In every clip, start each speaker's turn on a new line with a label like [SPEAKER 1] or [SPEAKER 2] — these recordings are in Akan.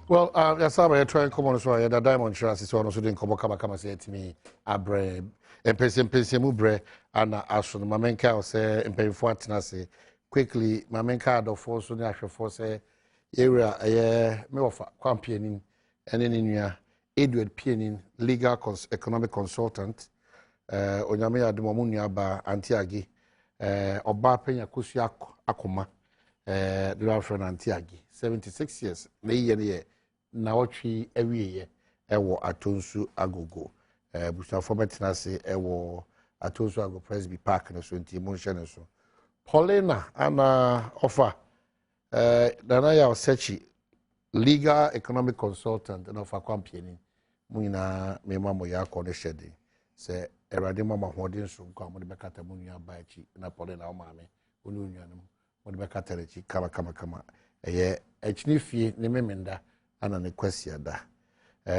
[SPEAKER 1] Well, yes, I'm trying to come on so the diamond chance so no so den come kama say to me abre Mpensenpensemu bre and aso no mamenka say mpemfo atena say quickly mamenka adofo so ne ahwefo say area me ofa kwampienin ene ne nua Edward Pienin legal economic consultant onyame Adom mu nua ba antiagi oba penya kosu akoma the reference antiagi 76 years na ye na otwi awieye ewo atonsu agogo busa formatna se ewo atonsu agogo Presby Park na so nti mo nhye ne so Paulina ana offer dana ya osechi legal economic consultant na offer kwampieni mu nyina mema mo ya akọ ne hyede se erade mama hodin so kwa mo de bekata mu nua ba echi na Paulina o maame onu nuanum mo de bekata echi kama eye echini fie ne memenda ana ne kwasia da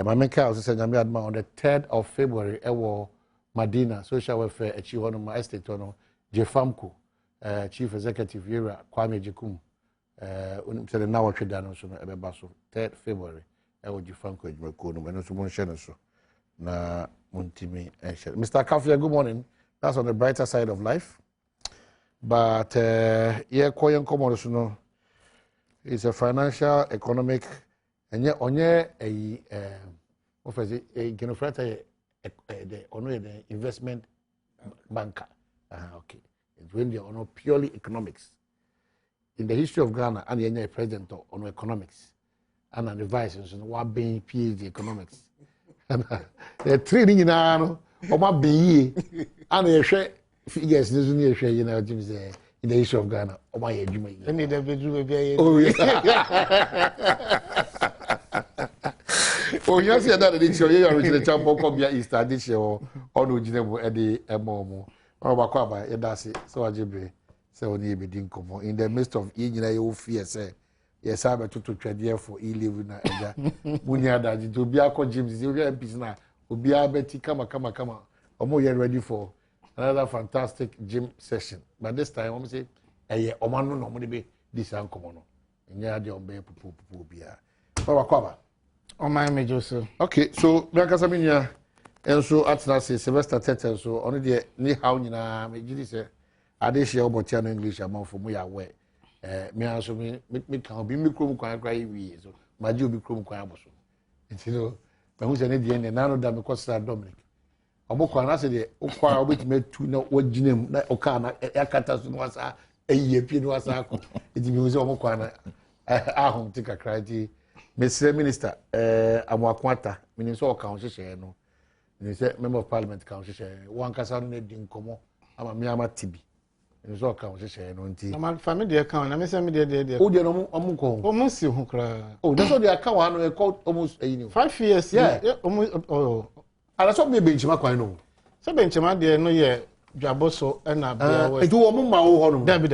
[SPEAKER 1] mamenka also say nyame Adom on the 3rd of February ewo Madina social welfare echi hono ma estate hono Jefamco chief executive Yera Kwame Jekum unim say na watwe da no so no ebeba so 3rd February ewo Jefamco ejumako no eno so mo nhye no so na muntimi enhye Mr. Kafia, good morning. That's on the brighter side of life, but yeah koyen komo so no it's a financial economic onye offers genofrata the ono the investment banker. Okay, it's when they are purely economics in the history of Ghana and the president on economics and an advisor so what being PhD economics and the training in ano o ma be and you share figures this you share you know say in the history of Ghana o ma ye adwuma yi any the bedroom be oh oh you see that the show you are the champion come here Easter this year or no ginebo e dey emo o ba kwa ba e da se so ajibre se oni e be din komo in the midst of e nyina you fear say yes I to twede for E-levy na eja muni adaji to bi akọ James you get business na obi abeti kama omo you ready for another fantastic gym session but this time omo say omo no omo de be this an komo no nya de ombe pupu bia ba kwa ba o my major so okay so me akasa minia enso atna say Sylvester Tete so ono de ni how nyina me gidi say ade share obotia no English amafo mu ya we me aso me kan obi mi krom kwan kra yi so maji obi krom kwan aboso nti no me hu say ne de ne nano da me kwasa Dominic obokwa na say de okwa obetime tu na waginem na oka na yakata so no wasa eyiye pie no wasa akọ nti me hu say obokwa na ahom tika kraji Mr. Minister, Amwakwata, Minister of Council, no, Minister Member of Parliament Council, one Casan Nedin Como, I'm a Miama Tibi, Minister of Council, no, my family account, I miss me there. Oh, dear, almost you cry. Oh, that's what the account I called almost 5 years, yeah, almost. Oh, I saw me benchmark, I know. So, benchmark, dear, no, yeah, Jaboso, and I do a mumma, Debbie,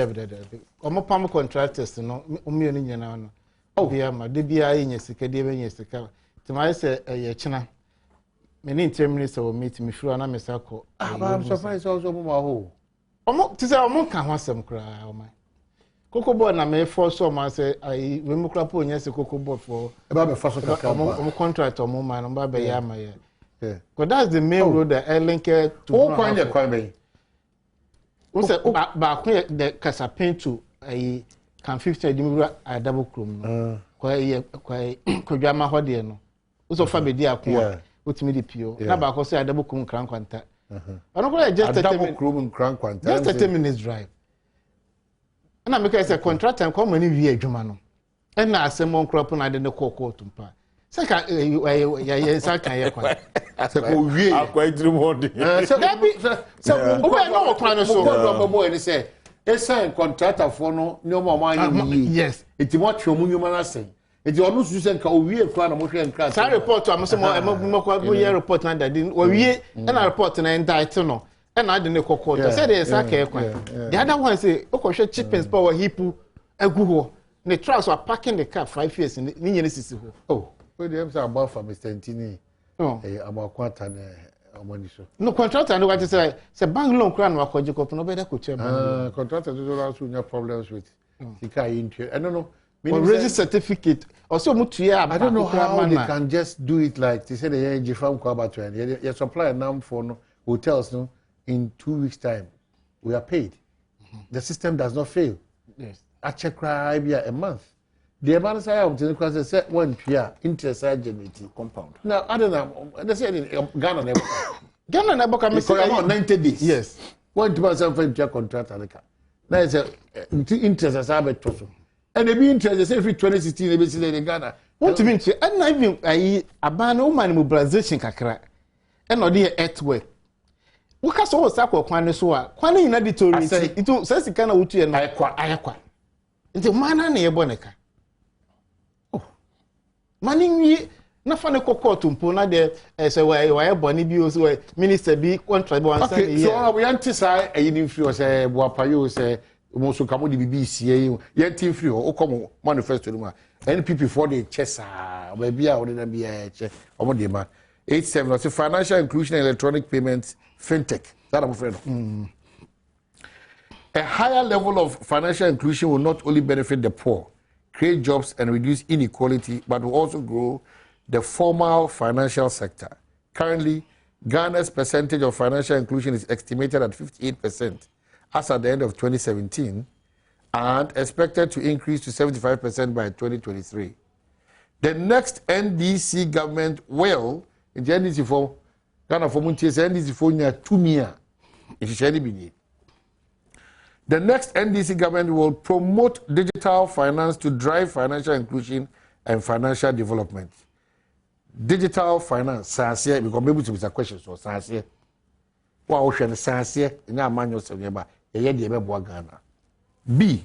[SPEAKER 1] Omo Palm contractors, no, Umian. Oh, yeah, my DBI in Yesica, Yesica. To my say, a china. Many 10 minutes will meet me through an amesako. I'm surprised also, Maho. To say, I won't come some cry. Cocoa board, I may force so much. I will look up on yes, a cocoa board for about a first contract or more man, Baba Yama. Yeah, but that's the main road that I link to. Oh, find a crime. What's that? Back the Casapin to a. Can 50 dimura a double chrome kwa kodwama hode no uso fa bedi akwa utimi di pio na ba ko say a double chrome kran kwanta ono ko just a double chrome kran kwanta just a 10 minutes drive na make say contractor come any wie adwuma no na asem crop na de ne kokko tumpa say ka ya say kan ye kwa say ko wie akwa idrim hode say o be no kwa no so go boy ni say esa contractor for no nyomo amanyi yes enti mo twom nyuma na sen enti onu su se nka owie kwa na mo hwe nka sa report am se mo kwa bo ye report na dadi owie na report na indict no na ade ne kokko say dey esa ka kwa the other one say okohwe chippings power hipu agu ho ne trucks are parking the car 5 years ni nyene sisi ho oh we dey say about for Mr. Ntini amakwata na omoniso no contractor no what say bank loan kra na akoje kopo no be da ko chem contractor do also nya problems with sika into I don't know
[SPEAKER 2] Already certificate. Also,
[SPEAKER 1] I don't know how they can just do it like they said. They from Kwabatwan. You supply them for hotels. No, in 2 weeks' time, we are paid. The system does not fail.
[SPEAKER 2] Yes.
[SPEAKER 1] I check a month. The amount of time because say one PR interest generating
[SPEAKER 2] compound.
[SPEAKER 1] Now I don't know. They say in Ghana never.
[SPEAKER 2] Ghana never come.
[SPEAKER 1] Because about 90 days.
[SPEAKER 2] Yes.
[SPEAKER 1] 1% for PR contract alika. Now it's interest as I bet to. And the interest say every 2016 they be seen in Ghana.
[SPEAKER 2] What do you mean? And not even a ban woman mobilization kakra. And not the earthwork. What can so sako kwane so a kwane ina deteriorate. It says the kind of utu and ayakwa. Nti mana na yebo neka. Oh. Mani na fa ne kokot mpo na de say why boni bi o so minister bi contract one say
[SPEAKER 1] here. So we anticipate a yin free say boapayo say mo so kamo de bibi sie yin team free o come manifesto ma NPP for the chesa ba bia o de na bia che omo de ma 87 so financial inclusion and electronic payments fintech that I'm afraid of. A higher level of financial inclusion will not only benefit the poor, create jobs and reduce inequality, but will also grow the formal financial sector. Currently, Ghana's percentage of financial inclusion is estimated at 58% as at the end of 2017 and expected to increase to 75% by 2023. The next NDC government will, in the NDC for Ghana for Munties, NDC for near 2 years. The next NDC government will promote digital finance to drive financial inclusion and financial development. Digital finance, Sansia, because maybe to be a question, so Sansia. What ocean Sansia in our manual Ghana. B.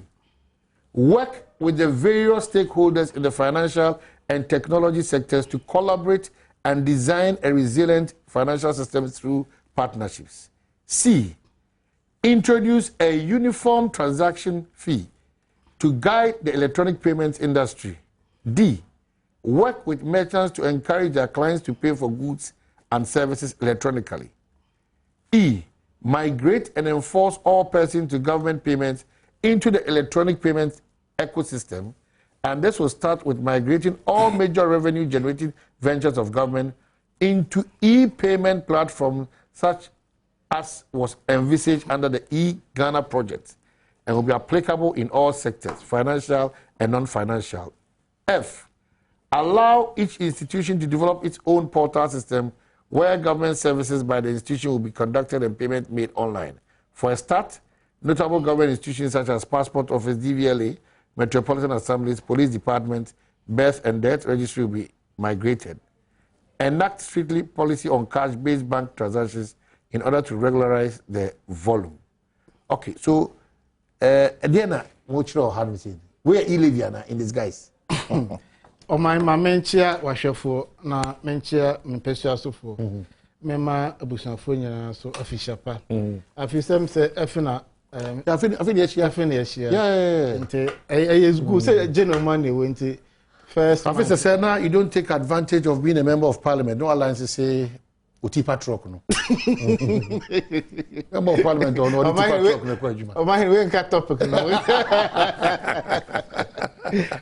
[SPEAKER 1] Work with the various stakeholders in the financial and technology sectors to collaborate and design a resilient financial system through partnerships. C. Introduce a uniform transaction fee to guide the electronic payments industry. D. Work with merchants to encourage their clients to pay for goods and services electronically. E. Migrate and enforce all person-to-government payments into the electronic payments ecosystem, and this will start with migrating all major revenue-generating ventures of government into e-payment platforms such as was envisaged under the e-Ghana project, and will be applicable in all sectors, financial and non-financial. F. Allow each institution to develop its own portal system where government services by the institution will be conducted and payment made online. For a start, notable government institutions such as Passport Office, DVLA, Metropolitan Assemblies, Police Department, Birth and Death Registry will be migrated. Enact strictly policy on cash-based bank transactions in order to regularize the volume. Okay, so, Diana, what you know how to say? We are E-levy in disguise.
[SPEAKER 2] O my menchia washefo na menchia Mpensenpensemu. Mema abusanfo nyina so official pa. Afisem se efina
[SPEAKER 1] Yeah.
[SPEAKER 2] Nti is good say general money went first.
[SPEAKER 1] Officer said now you don't take advantage of being a member of parliament. No alliance say Utipa truck no. Member of parliament or no Utipa truck no kwajuma.
[SPEAKER 2] O my we can topic no.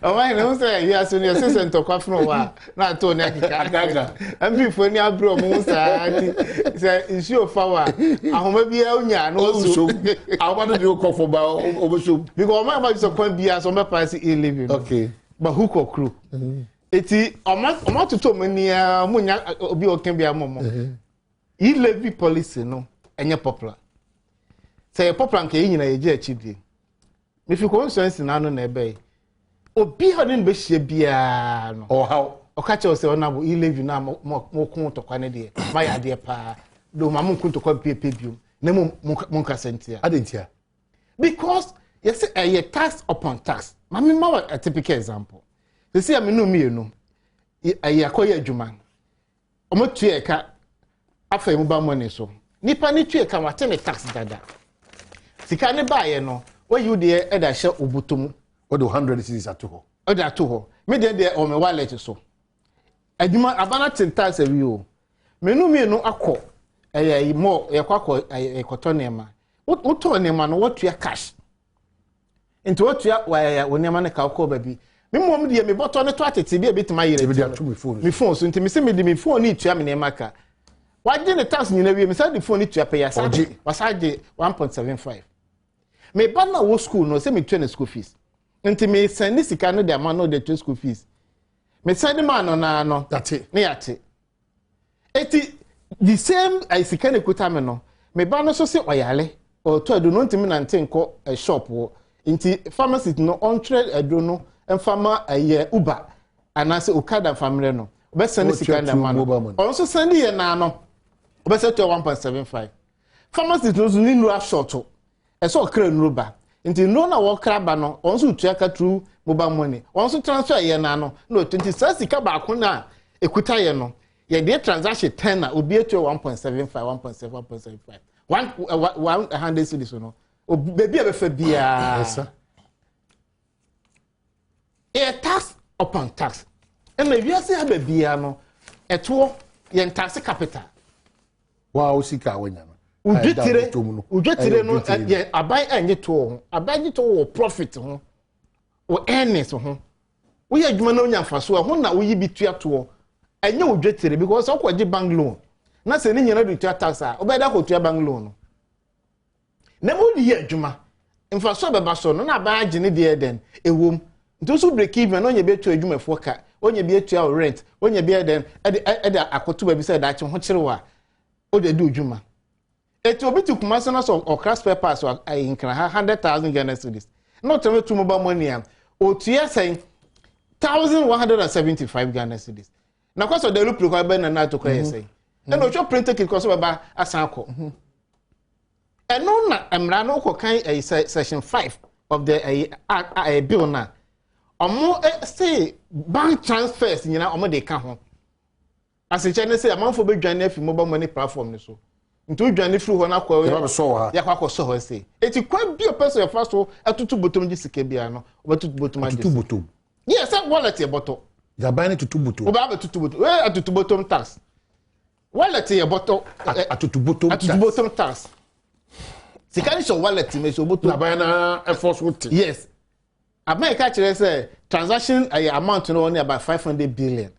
[SPEAKER 2] O my no say you are so near assistant to kwafno wa na to na kika. Am for ni abro mo sa say issue fa wa ahoma bia onya no so.
[SPEAKER 1] Awado de okofo ba oboso.
[SPEAKER 2] Because my ma so kwan bia so me pass E-levy.
[SPEAKER 1] Okay.
[SPEAKER 2] But who ko crew? Eti oma tuto mania munya obi oken bia momo. E-levy policy no enye popular. Say popular nke nyina ye je achidie. Me fi consensus na no na ebe. Obi hadin be hye bia no.
[SPEAKER 1] Or how?
[SPEAKER 2] Okache o se ona bo E-levy na mo kun to kwane de. Ma ya de pa. Do ma mun kun to kwa pepe biom. Na mun kasentia.
[SPEAKER 1] Adentia.
[SPEAKER 2] Because you say a tax upon tax. Mami ma a typical example. You see am no me no. Akoya adwuma. Omo tue ka afa mu ba money so. Nipa ni tue ka wate ne tax dada. Sika ne ba ye no, where you dey e da hye obutomu.
[SPEAKER 1] What do 100 cities at ho?
[SPEAKER 2] O da to ho. Me dey o me wallet so. Adwuma abana tin tax awi o. Me no akọ mo ye kwakọ ekoto nema. Uto nema no what tue cash. Into what you why nema ne ka ko ba bi. me mom de me botto ne to atete bi e betima yire me phone so nti me se me de me phone ni tua me ne maka waje ne tax nyina wie me say the phone ni tua pe ya sa wasaje 1.75 me ba na wo school no say me tua ne school fees nti me send sika no de ama no de tua school fees me send man no na no
[SPEAKER 1] that's
[SPEAKER 2] ne yate eti the same sika ne kuta me no me ba no so se oyale o to adu no ntimi na ntenko shop wo nti pharmacy no on trade adu no enfama Uber anase Okada family no obesane sika na man also send ye na no obese to 1.75 pharmacy no so ni nura short eso okra nuruba nti no na wo kra ba no also tua ka through mobile money also transfer ye na no 20 sika ba ko na ekuta ye no ye dey transaction 10 na obi eto 1.75 1.7 1.75 100 cedis no baby e be fa bia
[SPEAKER 1] yes sir
[SPEAKER 2] tax upon tax and if you say have bia no eto ye tax capital
[SPEAKER 1] wow sika wanya no
[SPEAKER 2] udwetire no ye aban anye to ho aban to wo profit ho wo earnings ho wo ye adwuma na onya faso ho na wo yi bitua to anye udwetire because o kwaje bank loan na se ni nyina do tua tax a obeda ko tua bank loan no na mo di adwuma mfaso beba so no na aban age ne de den ewom nti so break even onye betu adwuma foka onye bi etua rent onye bi den e akoto ba bi se da ache ho kirewa o de do adwuma eti obi tu kuma so so okra spare parts so inkra 100,000 Ghana cedis no tell me to mobile money am o tua say 1,175 Ghana cedis na kwaso de loop ko ba na to kwa say e no cho print ticket ko so ba asan ko eno na emra no ko kan section 5 of the bill na omo say bank transfers nyina omo de ka ho aseche ne say amanfo be dwane afi mobile money platform ne so nti dwane free ho na kwa ya kwa so ho say eti kwa bi person ya faso atutu botom ji sike bia no obatutu botom atutu botom yes that wallet e boto
[SPEAKER 1] ya bani tutu botom
[SPEAKER 2] oba tutu botom atutu botom tax wallet e boto
[SPEAKER 1] atutu botom
[SPEAKER 2] tax sikani so wallet me so botom
[SPEAKER 1] na bana efforts with
[SPEAKER 2] yes America actually say transaction amount no only about 500 billion.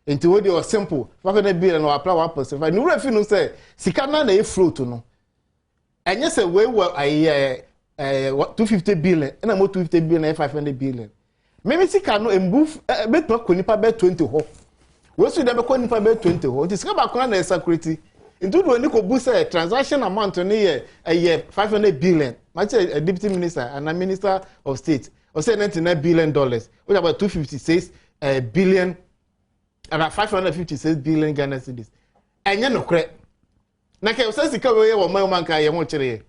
[SPEAKER 2] Into what was simple 500 billion or apply 1.75. No refi no say sikana na e float no. Anya say we were 250 billion and am 250 billion 500 billion. Maybe sika no move bet no ko nipa bet 20 ho. We so dem ko nipa bet 20 ho. This sika ba ko na security. Into do ni ko boost transaction amount no ye 500 billion. Match a deputy minister and a minister of state. Or say $99 billion, which about 256 billion, about 556 billion Ghana cedis. And you know, correct. Now, can you say, "Sikaway, my man, I want to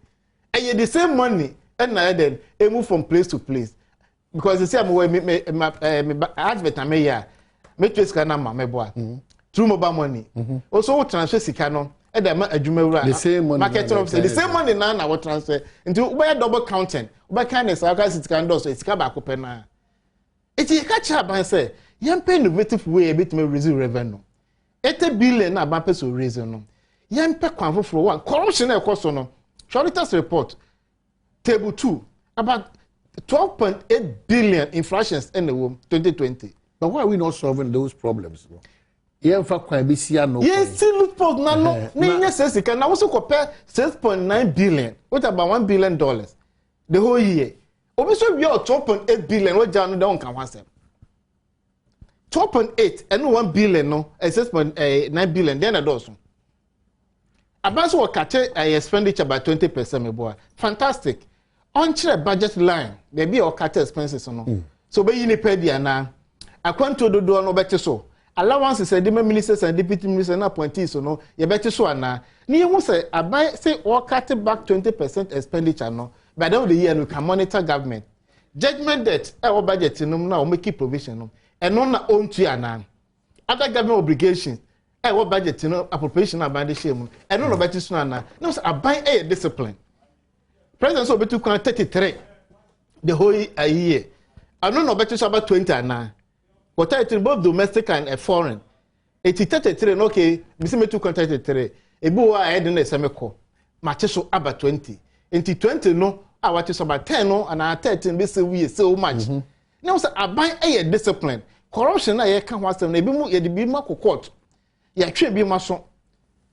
[SPEAKER 2] and the same money, and then they move from place to place because the same way, my advert, I may trace Kanama, my boy, through mobile money. Also, transfer Sikano. The
[SPEAKER 1] same money.
[SPEAKER 2] Market the same money now I will transfer into where double counting. Where can I say it can do so it's back open now. It's a catch up and say, young pay innovative way a bit me receive revenue. 80 billion na ban peso raise no. Young pay kwan for one corruption e cost no. Auditor's report table 2 about 12.8 billion infractions in the womb 2020.
[SPEAKER 1] But why are we not solving those problems? Yes,
[SPEAKER 2] still loopholes na no. Ni says can now also compare 6.9 billion. What about $1 billion? The whole year. Obviously, we are 12.8 billion. What John don't can once. 12.8 and 1 billion no, 6.9 billion. Then I do so. About what catch a expenditure by 20%, my boy. Fantastic. On the budget line, there be all cut expenses no. So be you pay the na. According to the door no better so. Allowances say the ministers and deputy ministers na appointees so no you better so na ni you say abai say all cut back 20% expenditure no by the end of the year we can monitor government judgment debt our budget no na o make provision no and no na own to ana other government obligations our budget no appropriation about the shame and no better so na no say abai a discipline president so better 33 the whole year and no better so about 20 ana what I tell both domestic and foreign. 33 okay, Missy me 233. Ebu I had in a semiko. Macheso about 20. Into 20 no, I watch about 10 no, and I 13 be we so much. Now say aban e discipline. Corruption na ye ka ho asem na ebi mu ye de bi mu court. Ya twe bi ma so.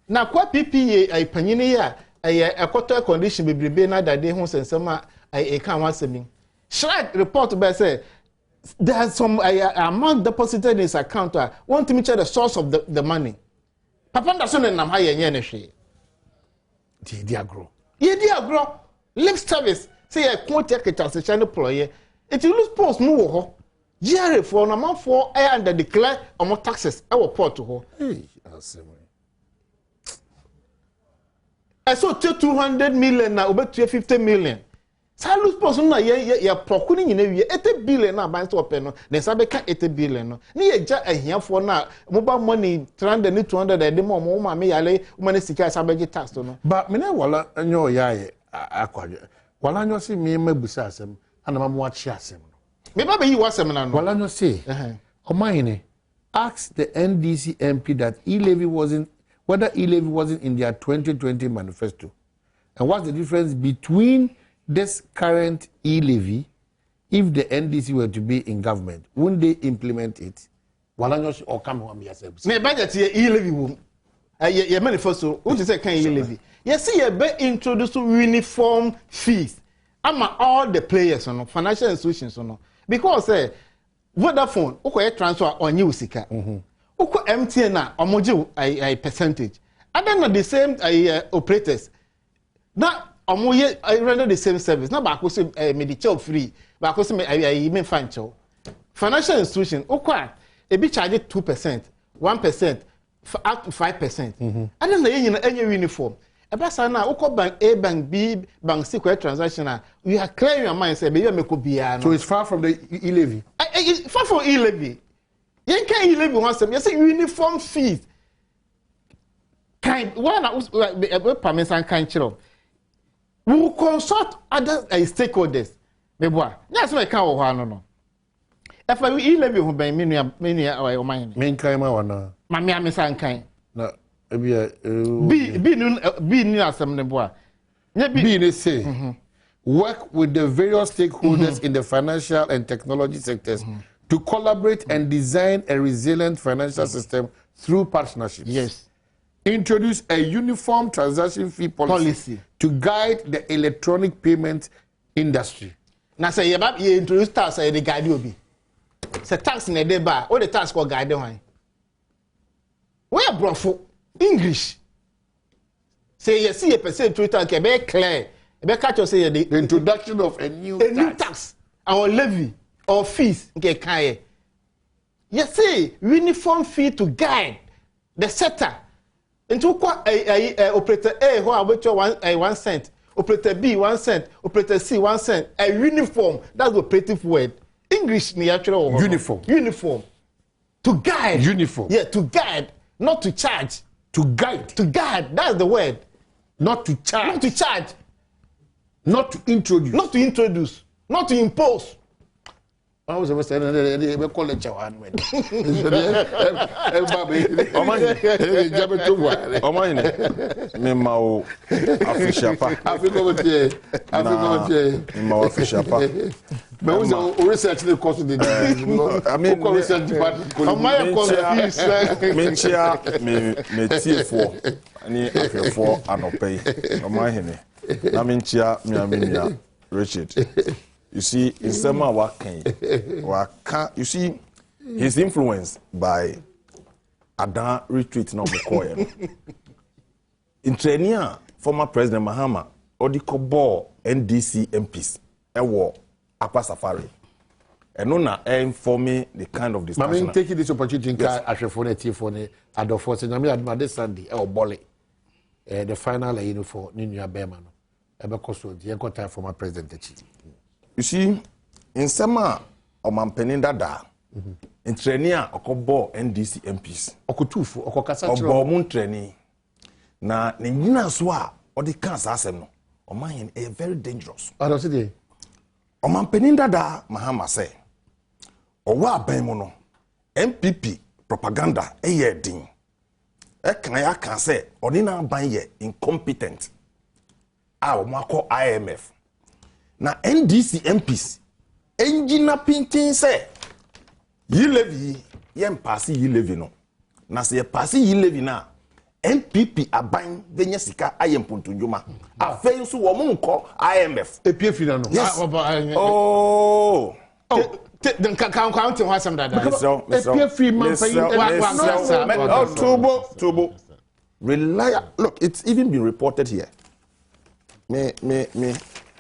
[SPEAKER 2] Na kwa PPA ai panyini ya a quarter condition bebrebe na dade ho sensema ai ka ho asem. Shrek report by say there's some amount deposited in his account. Want to check the source of the money. Papa ndaso ne nam ha ye nye ne hwe.
[SPEAKER 1] Di agro.
[SPEAKER 2] Ye di agro. Lip service. Say a quote se channel employer. It you lose post no wo ho. GRA for na man for under declare omo taxes e wo port ho.
[SPEAKER 1] Hey, asem.
[SPEAKER 2] I saw 200 million na obetu 50 million. Sa lose post na ye proku ni nyina wie 80 billion na ban so pe no. Na sa be ka 80 billion no. Ni ye ja ahiafo na mobile money 300 ni 200 e de mo ma me yale mo na sika sa be tax no.
[SPEAKER 1] Ba me na wala anyo yaye akwaje. Wala anyo si me mabusa asem ana ma mo achi asem no.
[SPEAKER 2] Me ba be yi wasem na no.
[SPEAKER 1] Wala anyo si. Omahine asked the NDC MP that E-levy wasn't in their 2020 manifesto. And what's the difference between this current E-levy if the NDC were to be in government? Wouldn't they implement it? Wala anyo si or come home yourself.
[SPEAKER 2] Me budget E-levy wo. Ye manifesto, what you say can E-levy? You see, you be introduced to uniform fees. Ama all the players, financial institutions, because Vodafone, okay, transfer on you sika. Okay, MTN na omoji a percentage. And then the same operators. Now, omoye render the same service. Now, back say medical free. Back say even financial. Financial institution, okay, a be charged 2%, 1%, up to 5%. And then any uniform. Ebasa na uko bank A, bank B, bank C transaction you are clearing your mind say be you make bia.
[SPEAKER 1] So it's far from the E-levy.
[SPEAKER 2] It's far from E-levy. You can E-levy one some. You say uniform fees. Kind one permission kind chiro. We will consult other stakeholders. Me boa. That's why can wo no. If I E-levy ho ban me nua o man.
[SPEAKER 1] Me nkan ma wana.
[SPEAKER 2] Ma me amesa nkan.
[SPEAKER 1] Na B
[SPEAKER 2] ni asem ne boa.
[SPEAKER 1] B they say work with the various stakeholders in the financial and technology sectors to collaborate and design a resilient financial system through partnerships.
[SPEAKER 2] Yes.
[SPEAKER 1] Introduce a uniform transaction fee policy to guide the electronic payment industry.
[SPEAKER 2] Now say you introduce tax the guide obi. Say tax na dey ba, all the tax go guide one. Where brofo English. Say you see a percent Twitter can be clear. Be catch you say the
[SPEAKER 1] introduction of a new
[SPEAKER 2] tax or levy or fees nke kan. You see uniform fee to guide the sector. Into operator A who about 1 cent, operator B 1 cent, operator C 1 cent. A uniform, that's the operative word. English ni actually
[SPEAKER 1] uniform.
[SPEAKER 2] Uniform. To guide.
[SPEAKER 1] Uniform.
[SPEAKER 2] Yeah, to guide, not to charge.
[SPEAKER 1] To guide.
[SPEAKER 2] To guide, that's the word.
[SPEAKER 1] Not to charge.
[SPEAKER 2] Not to charge.
[SPEAKER 1] Not to introduce.
[SPEAKER 2] Not to introduce. Not to impose.
[SPEAKER 1] I was ever saying they call it Chawan.
[SPEAKER 3] Memao official pa. Official pa.
[SPEAKER 1] But who's research the cost of the I mean, research department.
[SPEAKER 3] Me TF4 ani afefo anopay. Omahene. Na menchia me Richard. You see, in Sema you see, he's influenced by Adom retreat no Mokoye. In Trenia, former President Mahama, Odikobo NDC MPs, war Upper Safari. And no informing the kind of discussion.
[SPEAKER 1] I mean, taking this opportunity to Ashefone, Tifone, Adom Force, and I mean, this Sunday, Bole, the final for Ninia Berman, Ebekoso, the Echo time former President.
[SPEAKER 3] You see, in Sema or Mampenindada, in Trenia, Okobo NDC MPs,
[SPEAKER 1] Okotufu, Okokasa,
[SPEAKER 3] Obomun training. Na Nina Swa, or the cancer asem, or mine a very dangerous.
[SPEAKER 1] I don't see
[SPEAKER 3] Or Mampenindada, Mahama say, or wa Bemono, MPP propaganda, a year ding. I can say, or Nina Banye incompetent. Our Marco IMF. Na NDC MPs engineer pintin say E-levy yem pass E-levy no na say pass E-levy na MPP aban benya sika ayem pontonjuma afei nso wo mo nko IMF
[SPEAKER 1] epie fina no
[SPEAKER 3] oh
[SPEAKER 2] then count him what some that
[SPEAKER 1] epie free man
[SPEAKER 3] Tubo rely look it's even been reported here me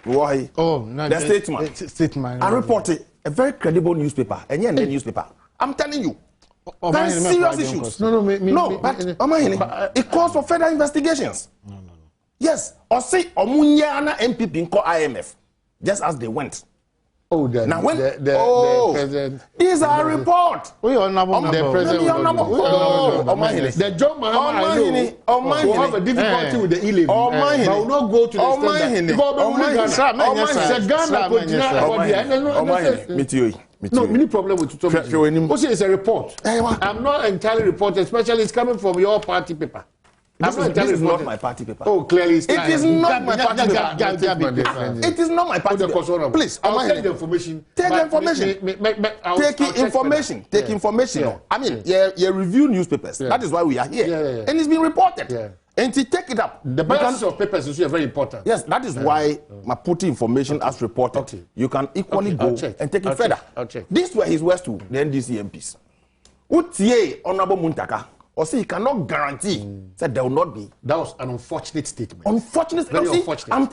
[SPEAKER 3] why
[SPEAKER 2] no
[SPEAKER 3] the statement I reported a very credible newspaper and yeah newspaper I'm telling you very serious issues.
[SPEAKER 1] No,
[SPEAKER 3] but it calls for further investigations. No. Yes, or say Omunyana MPP in IMF, just as they went.
[SPEAKER 1] Oh,
[SPEAKER 3] now when
[SPEAKER 1] the president,
[SPEAKER 3] these are reports.
[SPEAKER 2] We are number.
[SPEAKER 1] The John Mahama will have a difficulty with the E-levy. But will not go to the standard. No, many problem with Tutomi. It's a report. I'm not entirely reporting, especially it's coming from your party paper.
[SPEAKER 3] This is not my party paper.
[SPEAKER 1] Oh, clearly
[SPEAKER 3] it is not my party paper. It is not my party paper. Please,
[SPEAKER 1] I'll take the information.
[SPEAKER 3] Take the information. Take information. I mean, you review newspapers. That is why we are here. And it's been reported. And to take it up.
[SPEAKER 1] The balance of papers is very important.
[SPEAKER 3] Yes, that is why my putting information as reported. Okay. You can equally go and take it further. These were his words to the NDC MPs. Utie Honorable Muntaka, or say he cannot guarantee that there will not be.
[SPEAKER 1] That was an unfortunate statement.
[SPEAKER 3] Very unfortunate.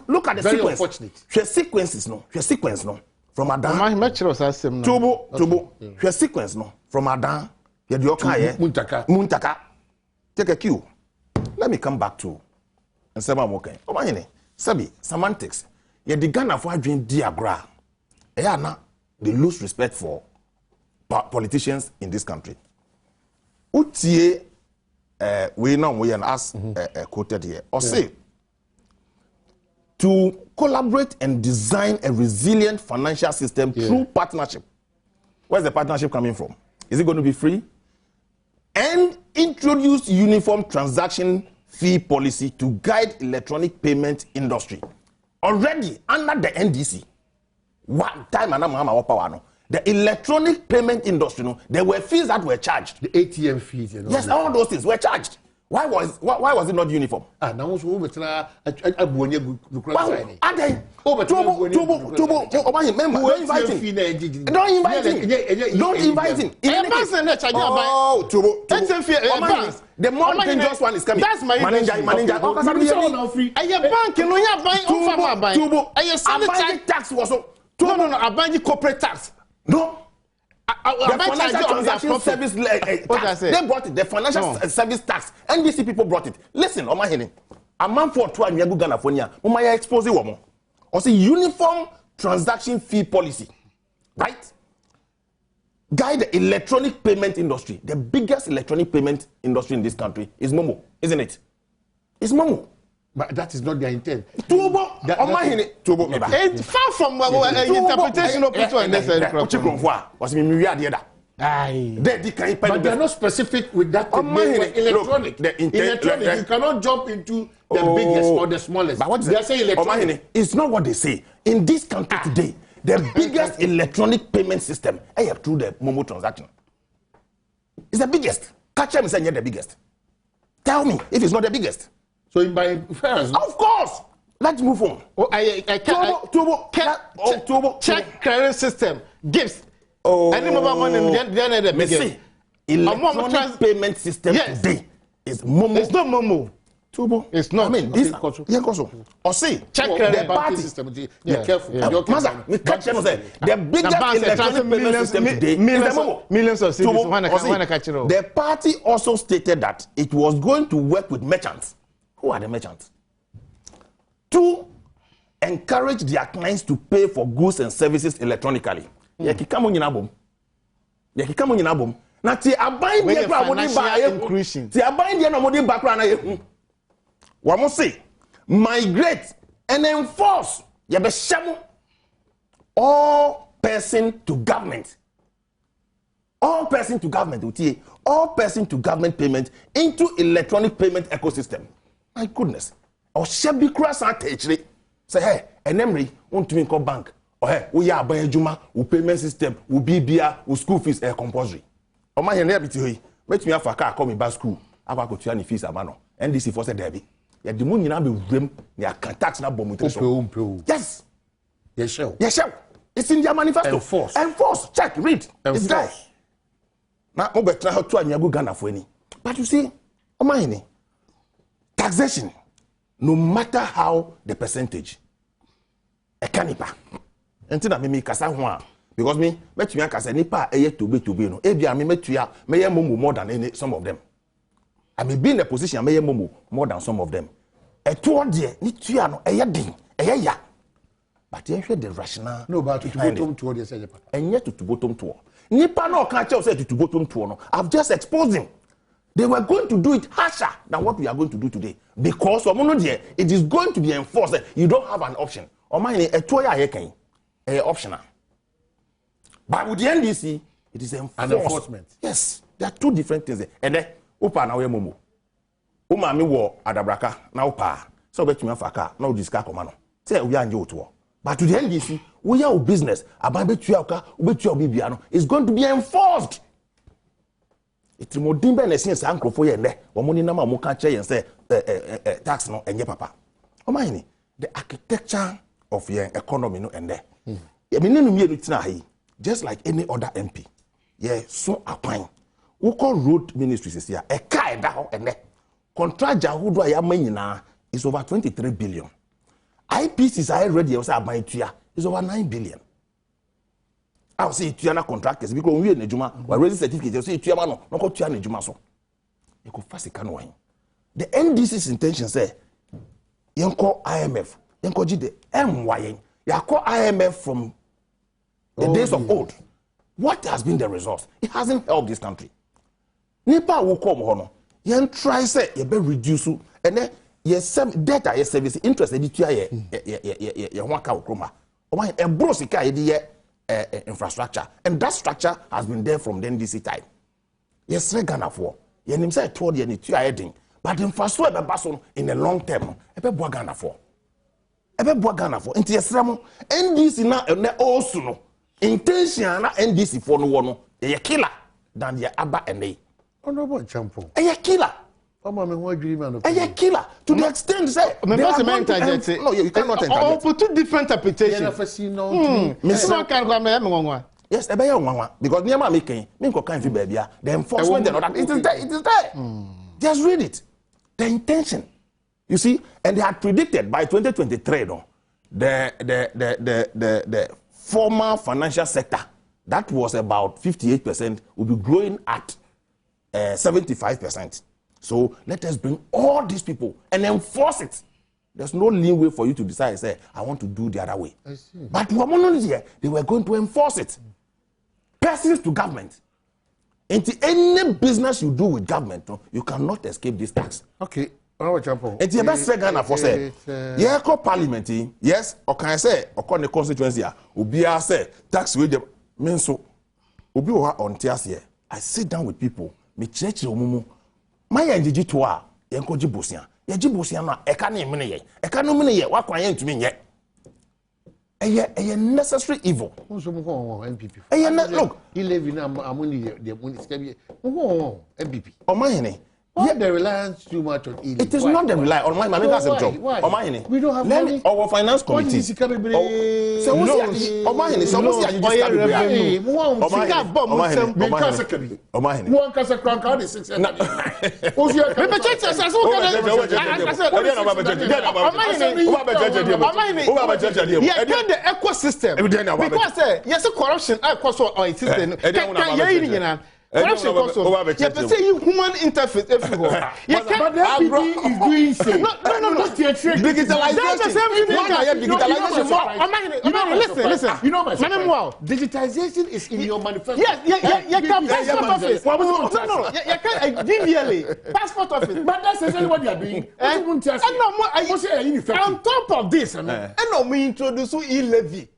[SPEAKER 3] Look at the
[SPEAKER 1] very
[SPEAKER 3] sequence.
[SPEAKER 1] Unfortunate.
[SPEAKER 3] She sequences no. From Adom. Tubo. She sequence no. From Adom. Muntaka. Take a cue. Let me come back to Nsema Moken. Omahine, Sabi, semantics. Ye the Ghana for dream diagra. They lose respect for politicians in this country. Utie, we know we are as quoted here. Or say, to collaborate and design a resilient financial system through partnership. Where's the partnership coming from? Is it going to be free? And introduce uniform transaction fee policy to guide electronic payment industry. Already under the NDC, one time the electronic payment industry, there were fees that were charged.
[SPEAKER 1] The ATM fees.
[SPEAKER 3] Yes, all those things were charged. Why was it not uniform?
[SPEAKER 1] Don't invite him.
[SPEAKER 3] Oh, the more dangerous one is coming.
[SPEAKER 2] That's my
[SPEAKER 3] manager. Tax was
[SPEAKER 2] no, corporate tax.
[SPEAKER 3] No. The financial transaction service tax. They brought it. The financial service tax. NDC people brought it. Listen, Omahini. A man for 2 years Ghana Fonia. Umaya expose woman. Or say uniform transaction fee policy. Right? Guide the electronic payment industry. The biggest electronic payment industry in this country is Momo, isn't it? It's Momo.
[SPEAKER 1] But that is not their intent.
[SPEAKER 3] Tubo,
[SPEAKER 2] it's far from interpretation of people in this.
[SPEAKER 1] But they are not specific with that. Electronic. Electronic. You cannot jump into the biggest or the smallest.
[SPEAKER 3] But what they are saying electronic. It's not what they say. In this country today, the biggest electronic payment system through the Momo transaction. It's the biggest. Catch them saying the biggest. Tell me if it's not the biggest.
[SPEAKER 1] So in by fairness,
[SPEAKER 3] of course. Let's move on.
[SPEAKER 2] Turbo. Check clearing system. Gifts. Any mobile money, then the biggest.
[SPEAKER 3] Electronic payment system today is Momo.
[SPEAKER 2] It's not Momo.
[SPEAKER 3] Turbo.
[SPEAKER 2] It's not.
[SPEAKER 3] I mean, this. Or see,
[SPEAKER 1] check
[SPEAKER 3] the party
[SPEAKER 1] system. You're careful.
[SPEAKER 3] We catch them say the biggest electronic payment system today is Momo.
[SPEAKER 2] Millions of cities.
[SPEAKER 3] The party also stated that it was going to work with merchants. Who are the merchants? To encourage their clients to pay for goods and services electronically. Yekikamu nyinabom. Na ti aban die kra modi ba ye. Ti aban die na modi ba kra na ye. Wa mo say migrate and enforce ye be shamo all person to government. All person to government utie. All person to government payment into electronic payment ecosystem. My goodness. Or shebi kura san techre. Say hey, enemri won't me call bank. we are buying juma, we payment system, we BBA, we school fees compulsory. O ma here be to met me afa car come back school. Aba go to any fees amano. NDC for said Debbie. Ya the money na be rem, ya can tax na bomb. Yes.
[SPEAKER 1] Yes, sure.
[SPEAKER 3] Yes, sure. It's in their manifesto. Enforce. Check, read. It's there. Now, I'm going to try to Ghana for any. But you see, taxation, no matter how the percentage, a canipa. Until I make kasa one. Because me kasa nipa to be no. Ebi me metuya me more than some of them. I may be in a position me more than some of them. A toward there, ni tuya no din, ya. But you hear the rationale.
[SPEAKER 1] No, but to bottom to the say
[SPEAKER 3] and yet to bottom to. Nipa no can't tell say to bottom to no. I've just exposed them. They were going to do it harsher than what we are going to do today. Because it is going to be enforced. You don't have an option. Or mine a toya optional. But with the NDC, it is enforced.
[SPEAKER 1] An enforcement.
[SPEAKER 3] Yes. There are two different things there. And then Opa na we momo. Uma mi wo adabraka na Opa. So bet me afaka na odiska komano. Say we anje oto. But to the NDC, we are business. It's going to be enforced. It's more dimbe and sense uncle for you. Money number more and say tax no and papa. Oh my, the architecture of your economy no and there. I mean, just like any other MP. Yeah, so applying. We call road ministries is here. A car and there. Contract who do I mean now is over 23 billion. IPCs are already also buying tuya is over 9 billion. I'll say tuya contractors because we in Nejuma we raising certificates. You say tuya no go tuya Nejuma so. You go fast can wine. The NDC's intention say yanko IMF yanko jide MY yanko IMF from the days of old. What has been the result? It hasn't helped this country. Nipa will come hono. Yan try say you be reduce and then yes, data, yes, service, interest, infrastructure, and that structure has been there from the NDC time. Yes, Ghana for. You say told you but infrastructure in the long term, Ghana for. Ghana for. Into yes, NDC na also no intention na NDC for no one, a killer than the Abba and they.
[SPEAKER 1] Honorable Champo.
[SPEAKER 3] A killer. A killer to the extent say
[SPEAKER 2] no, you cannot interject. For two different interpretations.
[SPEAKER 3] Yes, because near my making, the enforcement it is there. Just read it. The intention. You see, and they had predicted by 2023, no, the former financial sector that was about 58% will be growing at 75%. So let us bring all these people and enforce it. There's no leeway for you to decide, say, I want to do the other way.
[SPEAKER 1] I see.
[SPEAKER 3] But here, they were going to enforce it. Persons to government. Into any business you do with government, you cannot escape this tax.
[SPEAKER 1] Okay.
[SPEAKER 3] It's the best Ghana for say. Yeah, call parliament. Yes, or can I say, or call the constituency? Ubia say tax with the men so. Ubi on tears here. I sit down with people. Me church mumu. My NGG to her, Yanko Jibusian. Yajibusian, a canny minute, a cannon minute, what can to me yet? A necessary evil.
[SPEAKER 1] NPP. Look, E-levy among the municipality. MPP.
[SPEAKER 3] Oh, my.
[SPEAKER 1] Yeah, the reliance too much on E-levy.
[SPEAKER 3] It is not the reliance on my money. That's a job. Oh, my.
[SPEAKER 1] We don't have money.
[SPEAKER 3] Our finance committee.
[SPEAKER 1] So
[SPEAKER 3] oh, my. So what's the revenue? One casa crank out is 6.
[SPEAKER 2] The ecosystem. Because yes, corruption. Corruption also. You have say human interface everywhere.
[SPEAKER 1] But the MPP is doing so. No.
[SPEAKER 2] Digitalization. Listen.
[SPEAKER 1] You know my digitization is in your manifesto.
[SPEAKER 2] Yes, passport office. No. You can't DVLA. Passport office.
[SPEAKER 1] But that's exactly what you are doing.
[SPEAKER 2] On top of this, and we introduce E-levy.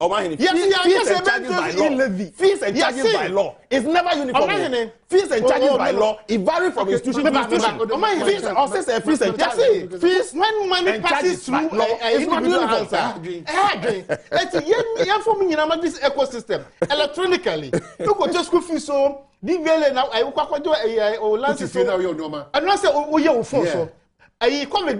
[SPEAKER 3] Fees and charges by law.
[SPEAKER 2] E-levy.
[SPEAKER 3] Fees and charges by law. It's never uniform. Fees and charges by law. It varies from institution to institution. Fees and charges. Fees
[SPEAKER 2] when money passes through
[SPEAKER 3] it's not uniform.
[SPEAKER 2] This ecosystem electronically. You could just go through so DVL now. I will do a last year now. You know, and not say we are so. I call it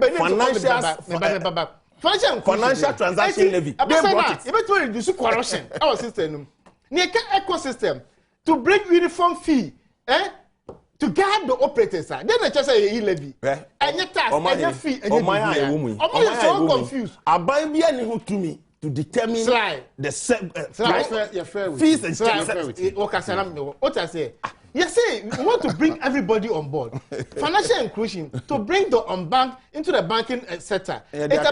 [SPEAKER 3] financial transaction levy.
[SPEAKER 2] They brought it. You better reduce corruption. Our system. Near ecosystem to bring uniform fee, to guard the operators. Then they just say E-levy. And your tax, and your fee, and your fee. I'm so confused.
[SPEAKER 3] I buy me anything to me to determine the fees and charges.
[SPEAKER 2] What I say. You see, we want to bring everybody on board. Financial inclusion, to bring the unbanked into the banking sector. It's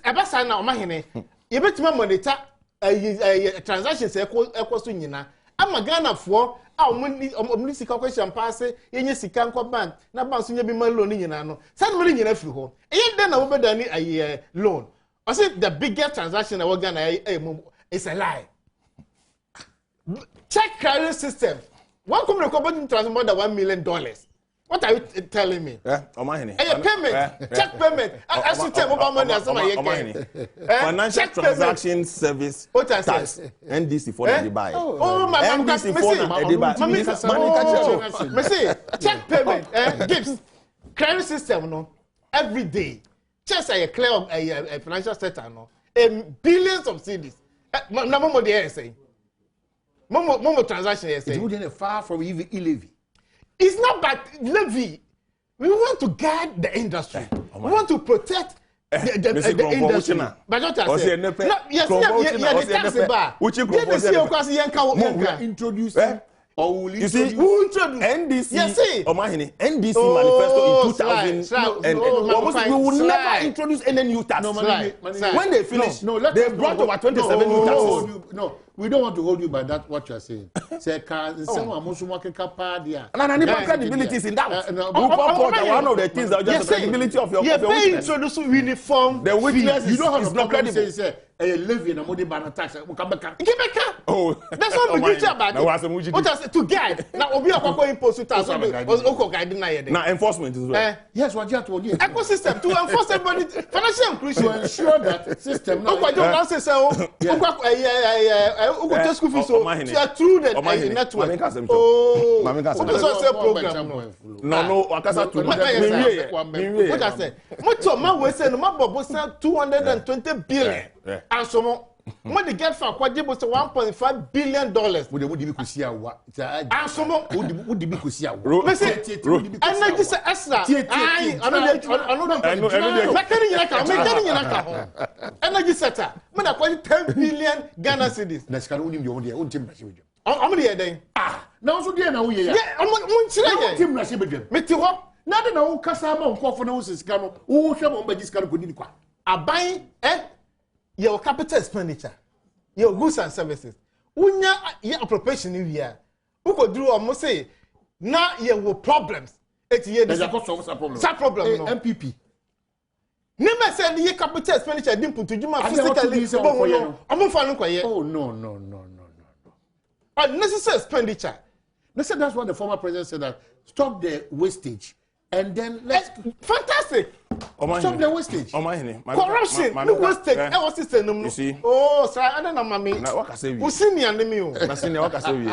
[SPEAKER 2] about sana omahene. You bet me monitor transactions equals to nyina. I'm Ghana for omni sika question pass yenye sika nko bank na bank so nya bi man loan nyina no. San money nyina free ho. E den na wo be dani a loan. I say the biggest transaction that we Ghana is a lie. Check clearing system. One company company transfer more than $1 million. What are you telling me?
[SPEAKER 3] Payment.
[SPEAKER 2] Check payment. As you tell mobile money as
[SPEAKER 3] financial transaction service tax. NDC for the buy.
[SPEAKER 2] My
[SPEAKER 3] NDC for the
[SPEAKER 2] buy. See, check payment. Gifts. Clearing system no every day. Just a clear a financial sector no. Billions of cedis. Number more the say. Momo transaction is
[SPEAKER 1] saying far from E-levy.
[SPEAKER 2] It's not about levy. We want to guide the industry. We want to protect the industry. But what I say,
[SPEAKER 3] introducing. You see, who introduced NDC? Yes, NDC manifesto in 2000. We will never introduce any new tax. When they finish, they brought over 27 new taxes.
[SPEAKER 1] No, we don't want to hold you by that. What you are saying. Say, someone must work a capadia.
[SPEAKER 3] And credibility is in that. One of the things that just the credibility of your
[SPEAKER 2] introduce uniform.
[SPEAKER 3] The witness
[SPEAKER 1] you don't have
[SPEAKER 3] not credible.
[SPEAKER 1] A levy and a money ban tax.
[SPEAKER 2] Oh, that's what we do about it. What does to guide? Now, Obi Akoko impose tax.
[SPEAKER 3] Now, enforcement is well.
[SPEAKER 1] Yes, what you told you.
[SPEAKER 2] Ecosystem to enforce everybody financial inclusion.
[SPEAKER 1] To ensure that system.
[SPEAKER 2] No, I don't say so. Through the network. Oh, program.
[SPEAKER 3] No, Akasa to
[SPEAKER 2] what I say. Much of my way say no matter 220 billion. And so when they get for what was $1.5 billion.
[SPEAKER 1] Would they be kusia what?
[SPEAKER 2] And so
[SPEAKER 1] would be kusia.
[SPEAKER 2] And not just extra. And I just said, when I call 10 billion Ghana cedis.
[SPEAKER 1] That's can only be on the own team.
[SPEAKER 2] I'm here.
[SPEAKER 1] Now so dear now we
[SPEAKER 2] yeah, I'm
[SPEAKER 1] team Metiwa. Nothing now Casama for no scam. Who shall by this kind of good.
[SPEAKER 2] I buy your capital expenditure, your goods and services. Unya your appropriation in here. Who could do almost say now you have problems. There's a problem.
[SPEAKER 1] MPP.
[SPEAKER 2] Never said the capital expenditure didn't put to Juma physically. Oh no. Unnecessary expenditure.
[SPEAKER 1] They said that's what the former president said, that stop the wastage and then let's
[SPEAKER 2] fantastic.
[SPEAKER 1] Stop the wastage.
[SPEAKER 2] Corruption. No wastage. I was saying no.
[SPEAKER 3] You see?
[SPEAKER 2] Oh, sir, I don't know, mommy.
[SPEAKER 3] Now what can say you?
[SPEAKER 2] Who see me and me?
[SPEAKER 3] Now see what can say you?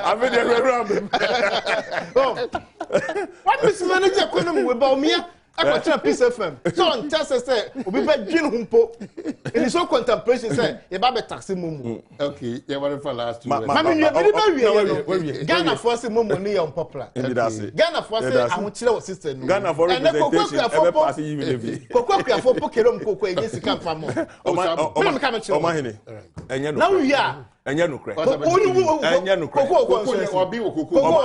[SPEAKER 3] I made the round.
[SPEAKER 2] Oh, what mismanage economy about me? I got a piece of them. So on test say, we be gin humpo. In so contemplation say, you ba be taxi mumu.
[SPEAKER 1] Okay, you want for last 2 years.
[SPEAKER 2] Mama, you be we Ghana force mumu ni unpopular. Ghana force ahun chire o system.
[SPEAKER 3] Ghana for representation ever pass E-levy.
[SPEAKER 2] Kokokua for pokerom koko e nyesi kan famo.
[SPEAKER 3] Omahene. Enye no.
[SPEAKER 2] Now we are
[SPEAKER 3] enye no kre.
[SPEAKER 2] Enye
[SPEAKER 3] no kre.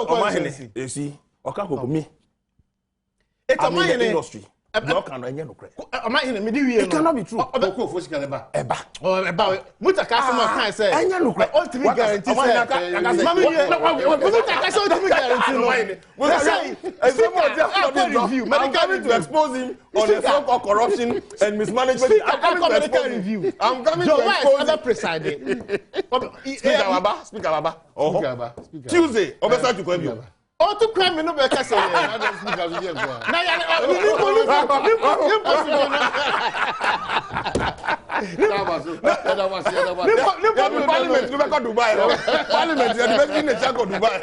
[SPEAKER 3] Omahene. Esi, oka koko mi.
[SPEAKER 2] It's a man
[SPEAKER 3] industry. Block and enye no kre.
[SPEAKER 2] It
[SPEAKER 3] cannot be true.
[SPEAKER 1] Koko for sikana
[SPEAKER 3] eba.
[SPEAKER 2] Oh, eba. Muta customer can say.
[SPEAKER 3] Enye no kre.
[SPEAKER 2] Ultimate guarantee say. Mama, muta customer ultimate guarantee no. We say,
[SPEAKER 3] review. I'm coming to expose him on the so-called corruption and mismanagement. I'm coming to expose him. I'm coming to expose him.
[SPEAKER 2] Presiding.
[SPEAKER 3] Speaker Baba. Tuesday, Obesa to come here.
[SPEAKER 2] Oh, to crime no be kase. Na ya
[SPEAKER 3] Parliament, you go Dubai. Parliament, you dey make me Dubai.